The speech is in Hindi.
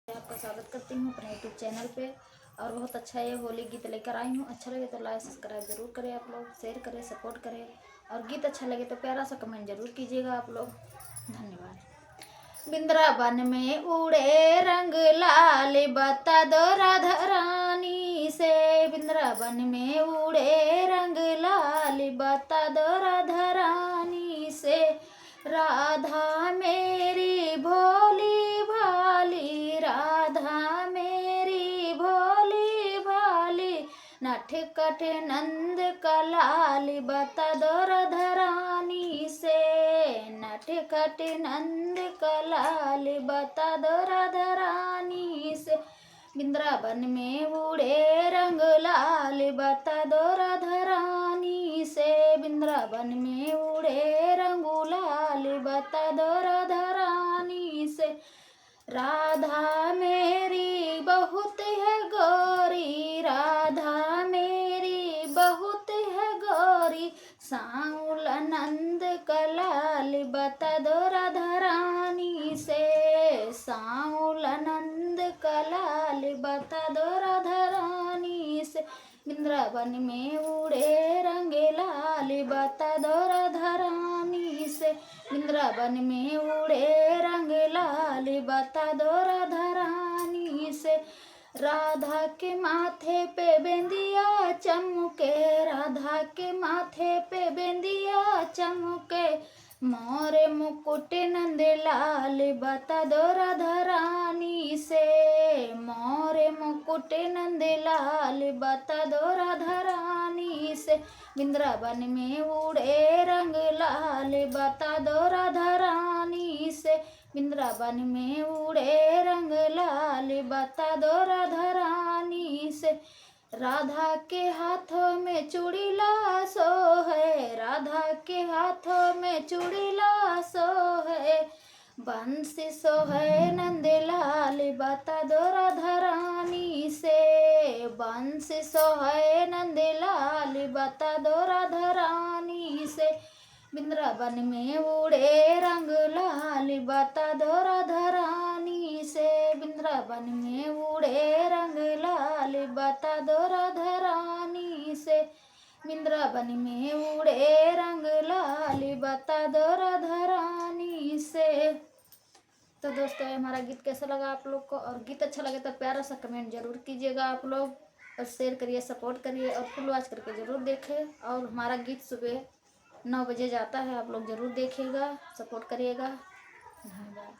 आपका स्वागत करती हूँ अपने यूट्यूब चैनल पे। और बहुत अच्छा ये होली गीत लेकर आई हूँ। अच्छा लगे तो लाइक सब्सक्राइब जरूर करें, आप लोग शेयर करें, सपोर्ट करें। और गीत अच्छा लगे तो प्यारा सा कमेंट जरूर कीजिएगा आप लोग। धन्यवाद। वृंदावन में उड़े रंग लाल बता दो राधा रानी से। वृंदावन में उड़े रंग लाल बता दो राधा रानी से। राधा मेरी भोली भाली, राधा मेरी भोली भाली, नटखट नंद का लाल बता दो राधा रानी से। नटखट नंद का लाल बता दो राधा रानी से। वृंदावन में उड़े रंग लाल बता दो राधा रानी से। वृंदावन में उड़े रंग लाल बता दो राधा रानी से। राधा मेरी बहुत है गौरी, राधा मेरी बहुत है गौरी, साउल नंद का लाल बता दो राधा रानी से। साउल नंद का लाल बता दो राधा रानी से। वृंदावन में उड़े रंग लाल बता दो राधा रानी से। वृंदावन में उड़े रंग लाल बता दो राधा रानी से। राधा के माथे पे बिंदिया चमके, राधा के माथे पे बिंदिया चमके, मोरे मुकुट नंद लाल बता दो राधा रानी से। मोरे मुकुट नंद लाल बता दो राधा रानी से। वृंदावन में उड़े रंग लाल बता दो राधा रानी से। वृंदावन में उड़े रंग लाल बता दो राधा रानी से। राधा के हाथों में चूड़ी लासो है, राधा के हाथों में चूड़ी लासो है, बंसी सो है नंद लाल बता दो राधा रानी से। बंसी सो है नंद लाल बता दो राधा रानी से। वृंदावन में उड़े रंग लाल बता दो राधा रानी से। वृंदावन में उड़े रंग लाल बता दो राधा रानी से। वृंदावन में उड़े रंग लाल बता दो राधा रानी से। तो दोस्तों हमारा गीत कैसा लगा आप लोग को, और गीत अच्छा लगे तो प्यारा सा कमेंट जरूर कीजिएगा आप लोग, और शेयर करिए, सपोर्ट करिए, और फुल वॉच करके ज़रूर देखें। और हमारा गीत सुबह 9 बजे जाता है, आप लोग ज़रूर देखिएगा, सपोर्ट करिएगा। धन्यवाद।